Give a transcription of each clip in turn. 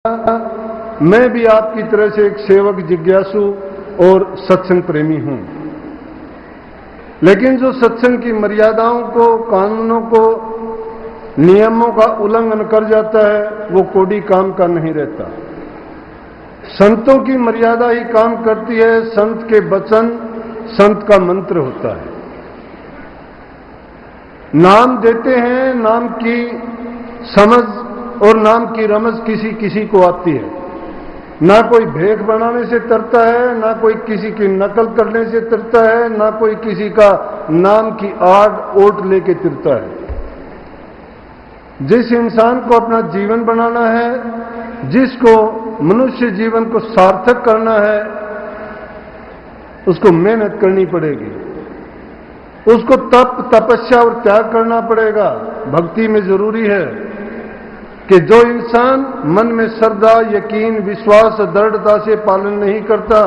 मैं भी आपकी तरह से एक सेवक, जिज्ञासु और सत्संग प्रेमी हूं, लेकिन जो सत्संग की मर्यादाओं को, कानूनों को, नियमों का उल्लंघन कर जाता है वो कोड़ी काम का नहीं रहता। संतों की मर्यादा ही काम करती है। संत के वचन संत का मंत्र होता है। नाम देते हैं, नाम की समझ और नाम की रमज किसी किसी को आती है। ना कोई भेख बनाने से डरता है, ना कोई किसी की नकल करने से डरता है, ना कोई किसी का नाम की आड़ ओट लेके डरता है। जिस इंसान को अपना जीवन बनाना है, जिसको मनुष्य जीवन को सार्थक करना है, उसको मेहनत करनी पड़ेगी, उसको तप, तपस्या और त्याग करना पड़ेगा। भक्ति में जरूरी है कि जो इंसान मन में श्रद्धा, यकीन, विश्वास, दृढ़ता से पालन नहीं करता,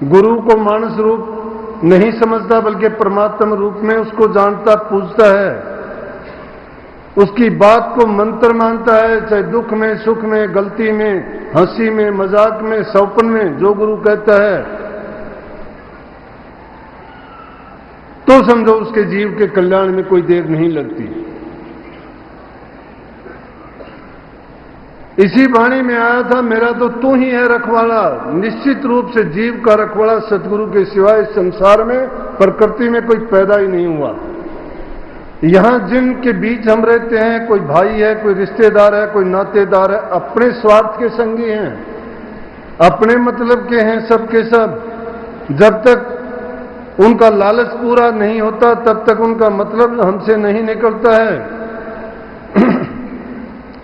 गुरु को मानस रूप नहीं समझता बल्कि परमात्मा रूप में उसको जानता, पूजता है, उसकी बात को मंत्र मानता है, चाहे दुख में, सुख में, गलती में, हंसी में, मजाक में, सौपन में, जो गुरु कहता है, तो समझो उसके जीव के कल्याण में कोई देर नहीं लगती। इसी वाणी में आया था, मेरा तो तू ही है रखवाला। निश्चित रूप से जीव का रखवाला सतगुरु के सिवाय संसार में, प्रकृति में कोई पैदा ही नहीं हुआ। यहां जिनके बीच हम रहते हैं, कोई भाई है, कोई रिश्तेदार है, कोई नातेदार है, अपने स्वार्थ के संगी हैं, अपने मतलब के हैं सबके सब। जब तक उनका लालच पूरा नहीं होता तब तक उनका मतलब हमसे नहीं निकलता है,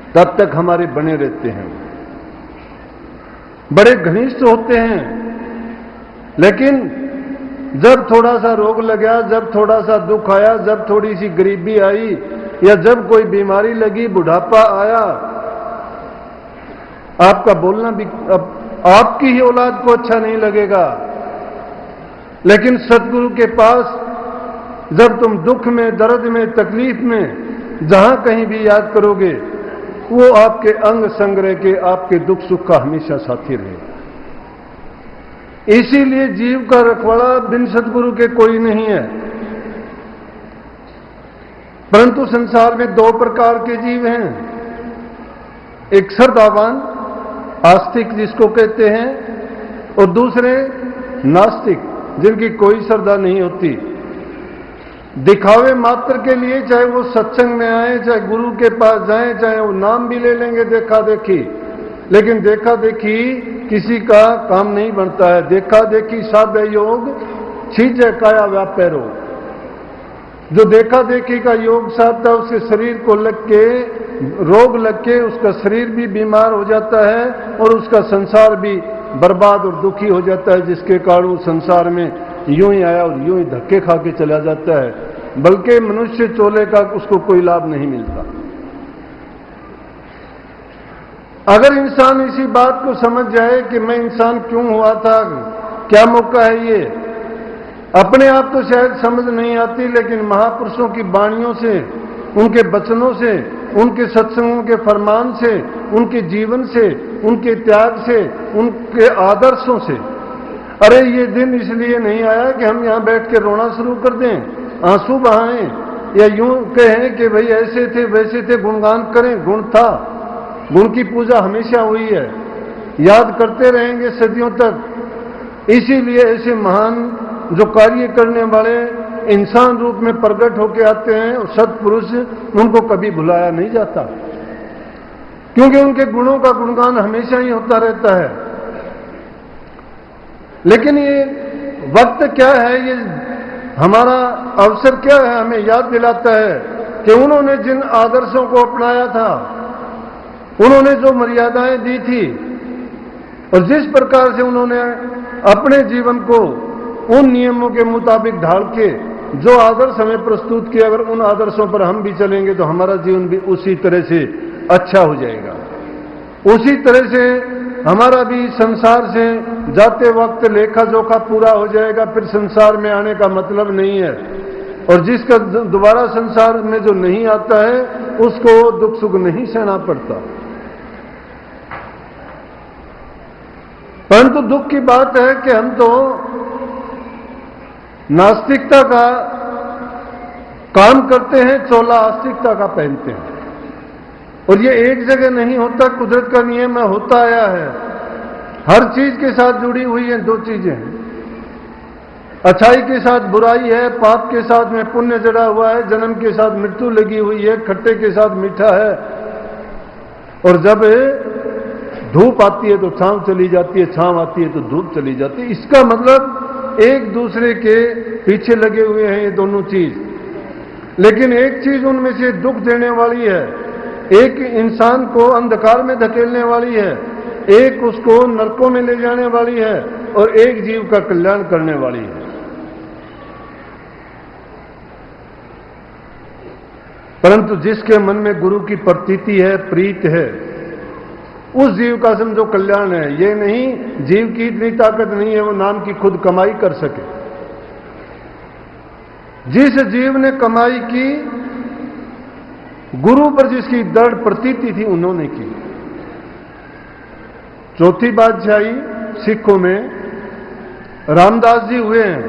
तब तक हमारे बने रहते हैं। बड़े घनिष्ठ होते हैं, लेकिन जब थोड़ा सा रोग लगा, जब थोड़ा सा दुख आया, जब थोड़ी सी गरीबी आई, या जब कोई बीमारी लगी, बुढ़ापा आया, आपका बोलना भी अब आपकी ही औलाद को अच्छा नहीं लगेगा। लेकिन सतगुरु के पास जब तुम दुख में, दर्द में, तकलीफ में जहां कहीं भी याद करोगे, वो आपके अंग संग रह के आपके दुख सुख का हमेशा साथी रहेगा। इसीलिए जीव का रखवाला बिन सतगुरु के कोई नहीं है। परंतु संसार में दो प्रकार के जीव हैं, एक श्रद्धावान, आस्तिक जिसको कहते हैं, और दूसरे नास्तिक, जिनकी कोई श्रद्धा नहीं होती। दिखावे मात्र के लिए चाहे वो सत्संग में आए, चाहे गुरु के पास जाएं, चाहे वो नाम भी ले लेंगे देखा देखी, लेकिन देखा देखी किसी का काम नहीं बनता है। देखा देखी साध्य योग छीजे काया व्यापैरो। जो देखा देखी का योग साधता है, उसके शरीर को लग के रोग लग के उसका शरीर भी बीमार हो जाता है और उसका संसार भी बर्बाद और दुखी हो जाता है, जिसके कारण वो संसार में यूं ही आया और यूं ही धक्के खा के चला जाता है, बल्कि मनुष्य चोले का उसको कोई लाभ नहीं मिलता। अगर इंसान इसी बात को समझ जाए कि मैं इंसान क्यों हुआ था, क्या मौका है ये, अपने आप तो शायद समझ नहीं आती, लेकिन महापुरुषों की वाणियों से, उनके वचनों से, उनके सत्संगों के फरमान से, उनके जीवन से, उनके त्याग से, उनके आदर्शों से, अरे ये दिन इसलिए नहीं आया कि हम यहां बैठ के रोना शुरू कर दें, आंसू बहाएं, या यूं कहें कि भाई ऐसे थे वैसे थे, गुणगान करें। गुण था, गुण की पूजा हमेशा हुई है, याद करते रहेंगे सदियों तक। इसीलिए ऐसे महान जो कार्य करने वाले इंसान रूप में प्रकट होकर आते हैं, सत्पुरुष, उनको कभी भुलाया नहीं जाता, क्योंकि उनके गुणों का गुणगान हमेशा ही होता रहता है। लेकिन ये वक्त क्या है, ये हमारा अवसर क्या है, हमें याद दिलाता है कि उन्होंने जिन आदर्शों को अपनाया था, उन्होंने जो मर्यादाएं दी थी, और जिस प्रकार से उन्होंने अपने जीवन को उन नियमों के मुताबिक ढाल के जो आदर्श हमें प्रस्तुत किए, अगर उन आदर्शों पर हम भी चलेंगे तो हमारा जीवन भी उसी तरह से अच्छा हो जाएगा। उसी तरह से हमारा भी संसार से जाते वक्त लेखा जोखा पूरा हो जाएगा। फिर संसार में आने का मतलब नहीं है, और जिसका दोबारा संसार में जो नहीं आता है उसको दुख सुख नहीं सहना पड़ता। परंतु दुख की बात है कि हम तो नास्तिकता का काम करते हैं, चोला आस्तिकता का पहनते हैं। और ये एक जगह नहीं होता, कुदरत का नियम है, होता आया है। हर चीज के साथ जुड़ी हुई है दो चीजें, अच्छाई के साथ बुराई है, पाप के साथ में पुण्य जड़ा हुआ है, जन्म के साथ मृत्यु लगी हुई है, खट्टे के साथ मीठा है। और जब धूप आती है तो छांव चली जाती है, छांव आती है तो धूप चली जाती है। इसका मतलब एक दूसरे के पीछे लगे हुए हैं ये दोनों चीज। लेकिन एक चीज उनमें से दुख देने वाली है, एक इंसान को अंधकार में धकेलने वाली है, एक उसको नरकों में ले जाने वाली है, और एक जीव का कल्याण करने वाली है। परंतु जिसके मन में गुरु की प्रतीति है, प्रीत है, उस जीव का समझो कल्याण है। ये नहीं जीव की इतनी ताकत नहीं है वो नाम की खुद कमाई कर सके। जिस जीव ने कमाई की, गुरु पर जिसकी दृढ़ प्रतीति थी, उन्होंने की। चौथी बादशाही सिखों में रामदास जी हुए हैं,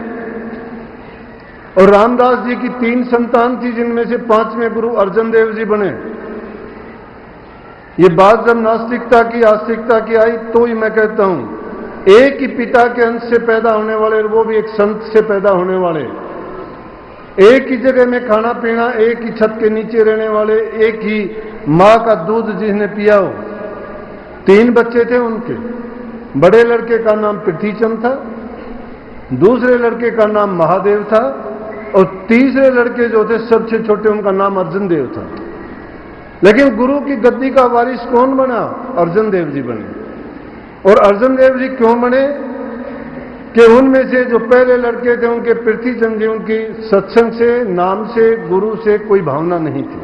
और रामदास जी की 3 संतान थी, जिनमें से 5वें गुरु अर्जन देव जी बने। ये बात जब नास्तिकता की, आस्तिकता की आई, तो ही मैं कहता हूं एक ही पिता के अंश से पैदा होने वाले, वो भी एक संत से पैदा होने वाले, एक ही जगह में खाना पीना, एक ही छत के नीचे रहने वाले, एक ही मां का दूध जिसने पिया हो। 3 बच्चे थे उनके। बड़े लड़के का नाम पृथ्वीचंद था, दूसरे लड़के का नाम महादेव था, और तीसरे लड़के जो थे सबसे छोटे, उनका नाम अर्जुन देव था। लेकिन गुरु की गद्दी का वारिस कौन बना? अर्जुन देव जी बने। और अर्जुन देव जी क्यों बने? कि उनमें से जो पहले लड़के थे उनके पृथ्वीचंद जी, उनकी सत्संग से, नाम से, गुरु से कोई भावना नहीं थी।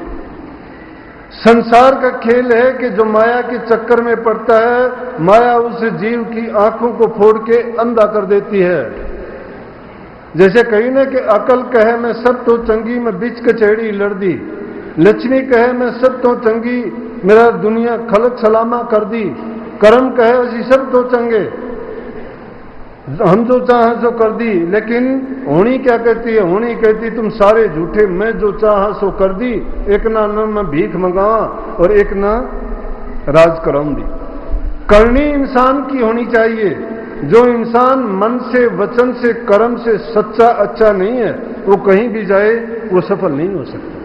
संसार का खेल है कि जो माया के चक्कर में पड़ता है, माया उस जीव की आंखों को फोड़ के अंधा कर देती है। जैसे कही ना कि अकल कहे मैं सब तो चंगी, मैं बिच कचेड़ी लड़ दी। लक्ष्मी कहे मैं सब तो चंगी, मेरा दुनिया खलक सलामा कर दी। कर्म कहे असी सब तो चंगे, हम जो चाह सो कर दी। लेकिन होनी क्या कहती है? होनी कहती तुम सारे झूठे, मैं जो चाह सो कर दी। एक ना न मैं भीख मंगावा और एक ना राज कराऊं दी। करनी इंसान की होनी चाहिए। जो इंसान मन से, वचन से, कर्म से सच्चा अच्छा नहीं है, वो कहीं भी जाए वो सफल नहीं हो सकता।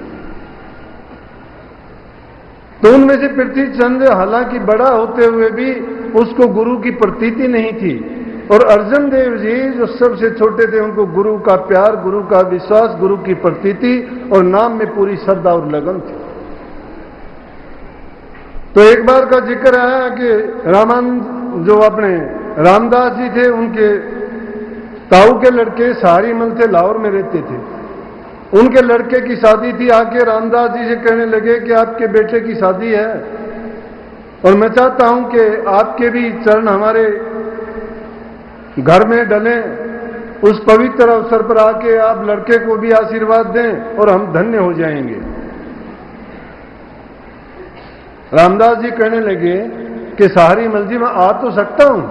तो उनमें से पृथ्वीचंद हालांकि बड़ा होते हुए भी उसको गुरु की प्रतीति नहीं थी, और अर्जुन देव जी जो सबसे छोटे थे, उनको गुरु का प्यार, गुरु का विश्वास, गुरु की प्रतीति और नाम में पूरी श्रद्धा और लगन थी। तो एक बार का जिक्र आया कि रामानंद जो अपने रामदास जी थे, उनके ताऊ के लड़के सहारीमल थे, लाहौर में रहते थे। उनके लड़के की शादी थी। आके रामदास जी से कहने लगे कि आपके बेटे की शादी है और मैं चाहता हूं कि आपके भी चरण हमारे घर में डलें। उस पवित्र अवसर पर आके आप लड़के को भी आशीर्वाद दें और हम धन्य हो जाएंगे। रामदास जी कहने लगे कि सहारीमल जी मैं आ तो सकता हूं,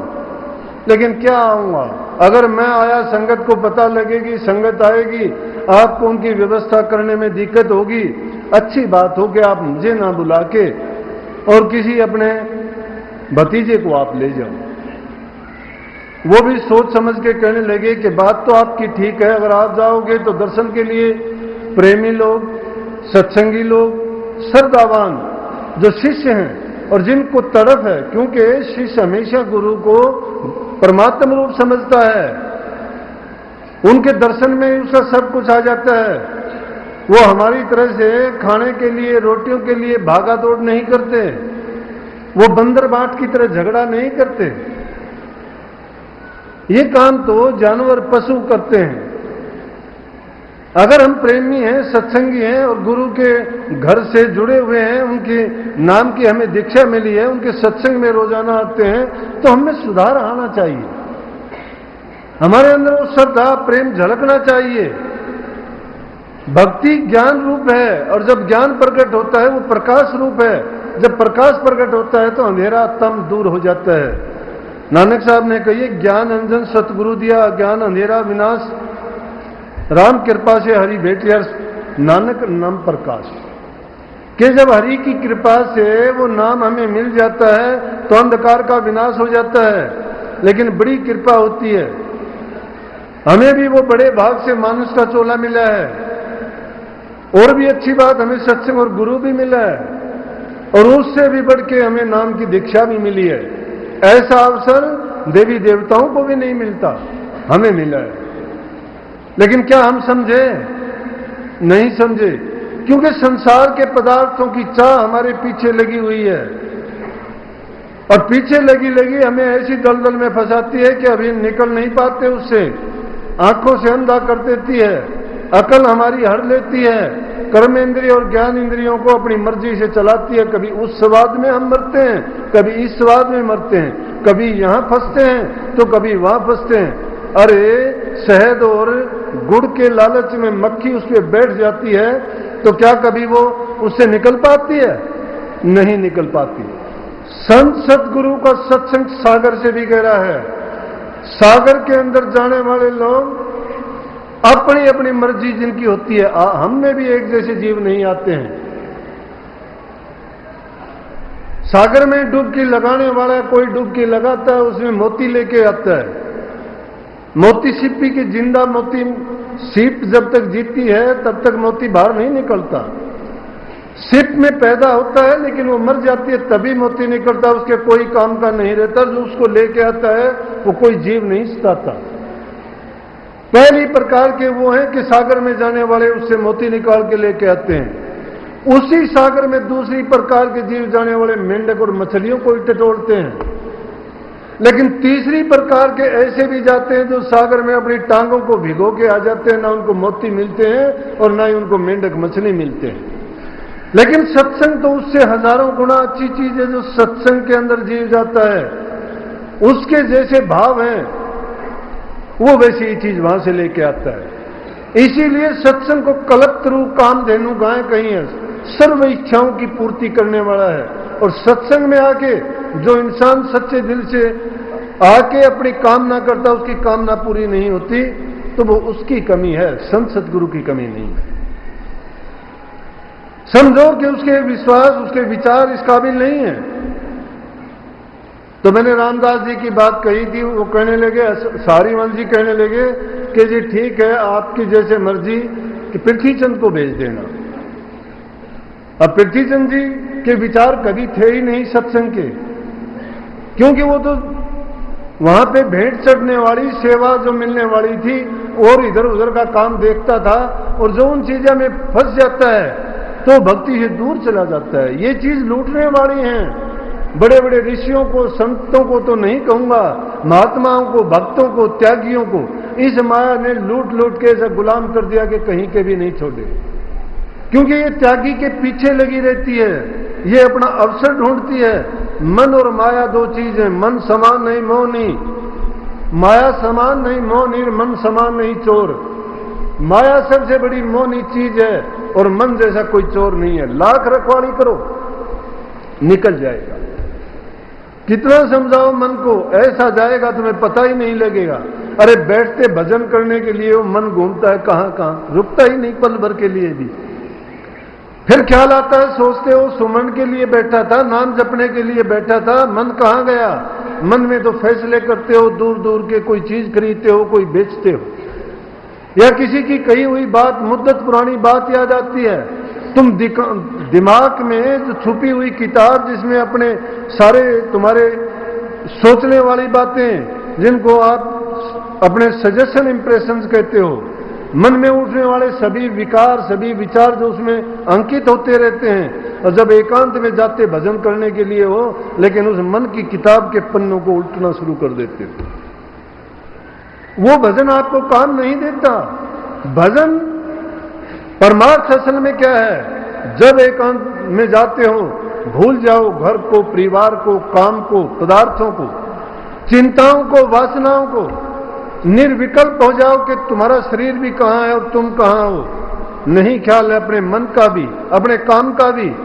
लेकिन क्या आऊंगा? अगर मैं आया, संगत को पता लगेगी, संगत आएगी, आपको उनकी व्यवस्था करने में दिक्कत होगी। अच्छी बात हो कि आप मुझे ना बुला के और किसी अपने भतीजे को आप ले जाओ। वो भी सोच समझ के कहने लगे कि बात तो आपकी ठीक है, अगर आप जाओगे तो दर्शन के लिए प्रेमी लोग, सत्संगी लोग, श्रद्धावान जो शिष्य हैं और जिनको तड़प है, क्योंकि शिष्य हमेशा गुरु को परमात्म रूप समझता है, उनके दर्शन में उसका सब कुछ आ जाता है। वो हमारी तरह से खाने के लिए, रोटियों के लिए भागा दौड़ नहीं करते, वो बंदर बाट की तरह झगड़ा नहीं करते। ये काम तो जानवर, पशु करते हैं। अगर हम प्रेमी हैं, सत्संगी हैं और गुरु के घर से जुड़े हुए हैं, उनके नाम की हमें दीक्षा मिली है, उनके सत्संग में रोजाना आते हैं, तो हमें सुधार आना चाहिए। हमारे अंदर वो श्रद्धा, प्रेम झलकना चाहिए। भक्ति ज्ञान रूप है, और जब ज्ञान प्रकट होता है वो प्रकाश रूप है। जब प्रकाश प्रकट होता है तो अंधेरा तम दूर हो जाता है। नानक साहब ने कही, ज्ञान अंजन सतगुरु दिया, अज्ञान अंधेरा विनाश, राम कृपा से हरि भेटिया नानक नाम प्रकाश। कि जब हरि की कृपा से वो नाम हमें मिल जाता है तो अंधकार का विनाश हो जाता है। लेकिन बड़ी कृपा होती है, हमें भी वो बड़े भाग से मानुष का चोला मिला है। और भी अच्छी बात, हमें सत्संग और गुरु भी मिला है, और उससे भी बढ़ के हमें नाम की दीक्षा भी मिली है। ऐसा अवसर देवी देवताओं को भी नहीं मिलता, हमें मिला है। लेकिन क्या हम समझे? नहीं समझे, क्योंकि संसार के पदार्थों की चाह हमारे पीछे लगी हुई है, और पीछे लगी लगी हमें ऐसी दलदल में फंसाती है कि अभी निकल नहीं पाते उससे। आंखों से अंधा कर देती है, अकल हमारी हर लेती है, कर्म इंद्रिय और ज्ञान इंद्रियों को अपनी मर्जी से चलाती है। कभी उस स्वाद में हम मरते हैं, कभी इस स्वाद में मरते हैं, कभी यहां फंसते हैं तो कभी वहां फंसते हैं। अरे शहद और गुड़ के लालच में मक्खी उस पर बैठ जाती है तो क्या कभी वो उससे निकल पाती है? नहीं निकल पाती। संत सतगुरु का सत्संग सागर से भी गहरा है। सागर के अंदर जाने वाले लोग अपनी अपनी मर्जी जिनकी होती है, हम में भी एक जैसे जीव नहीं आते हैं। सागर में डुबकी लगाने वाला कोई डुबकी लगाता है, उसमें मोती लेके आता है। मोती सिप्पी की जिंदा मोती सीप जब तक जीती है तब तक मोती बाहर नहीं निकलता। सिप में पैदा होता है लेकिन वो मर जाती है तभी मोती निकलता, उसके कोई काम का नहीं रहता। जो उसको लेके आता है वो कोई जीव नहीं सताता। पहली प्रकार के वो हैं कि सागर में जाने वाले उससे मोती निकाल के लेके आते हैं। उसी सागर में दूसरी प्रकार के जीव जाने वाले मेंढक और मछलियों को टटोलते हैं। लेकिन तीसरी प्रकार के ऐसे भी जाते हैं जो सागर में अपनी टांगों को भिगो के आ जाते हैं, ना उनको मोती मिलते हैं और ना ही उनको मेंढक मछली मिलते हैं। लेकिन सत्संग तो उससे हजारों गुना अच्छी चीज है। जो सत्संग के अंदर जीव जाता है उसके जैसे भाव हैं वो वैसी ही चीज वहां से लेके आता है। इसीलिए सत्संग को कल्पतरु कामधेनु गाय कही है, सर्व इच्छाओं की पूर्ति करने वाला है। और सत्संग में आके जो इंसान सच्चे दिल से आके अपनी कामना करता, उसकी कामना पूरी नहीं होती तो वो उसकी कमी है, संत सतगुरु की कमी नहीं है। समझो कि उसके विश्वास, उसके विचार इस काबिल नहीं है। तो मैंने रामदास जी की बात कही थी, वो कहने लगे, सारीवाल जी कहने लगे कि जी ठीक है, आपकी जैसे मर्जी कि पृथ्वीचंद को भेज देना। अब पृथ्वीचंद जी के विचार कभी थे ही नहीं सत्संग के, क्योंकि वो तो वहां पे भेंट चढ़ने वाली सेवा जो मिलने वाली थी और इधर उधर का काम देखता था, और जो उन चीजों में फंस जाता है तो भक्ति से दूर चला जाता है। ये चीज लूटने वाली हैं। बड़े बड़े ऋषियों को, संतों को तो नहीं कहूंगा, महात्माओं को, भक्तों को, त्यागियों को इस माया ने लूट लूट के ऐसा गुलाम कर दिया कि कहीं के भी नहीं छोड़े। क्योंकि ये त्यागी के पीछे लगी रहती है, ये अपना अवसर ढूंढती है। मन और माया दो चीज है, मन समान नहीं मोह नहीं, माया समान नहीं मोह नहीं, मन समान नहीं चोर। माया सबसे बड़ी मोहनी चीज है और मन जैसा कोई चोर नहीं है। लाख रखवाली करो निकल जाएगा, कितना समझाओ मन को, ऐसा जाएगा तुम्हें पता ही नहीं लगेगा। अरे बैठते भजन करने के लिए वो मन घूमता है कहां कहां, रुकता ही नहीं पल भर के लिए भी। फिर ख्याल आता है, सोचते हो सुमन के लिए बैठा था, नाम जपने के लिए बैठा था, मन कहां गया? मन में तो फैसले करते हो, दूर दूर के कोई चीज खरीदते हो, कोई बेचते हो, या किसी की कही हुई बात, मुद्दत पुरानी बात याद आती है। तुम दिमाग में जो छुपी हुई किताब जिसमें अपने सारे तुम्हारे सोचने वाली बातें, जिनको आप अपने सजेशन इंप्रेशंस कहते हो, मन में उठने वाले सभी विकार, सभी विचार जो उसमें अंकित होते रहते हैं। और जब एकांत में जाते भजन करने के लिए हो, लेकिन उस मन की किताब के पन्नों को उल्टना शुरू कर देते हो, वो भजन आपको काम नहीं देता। भजन परमार्थ असल में क्या है? जब एकांत में जाते हो, भूल जाओ घर को, परिवार को, काम को, पदार्थों को, चिंताओं को, वासनाओं को, निर्विकल्प हो जाओ कि तुम्हारा शरीर भी कहां है और तुम कहां हो। नहीं ख्याल है अपने मन का भी, अपने काम का भी,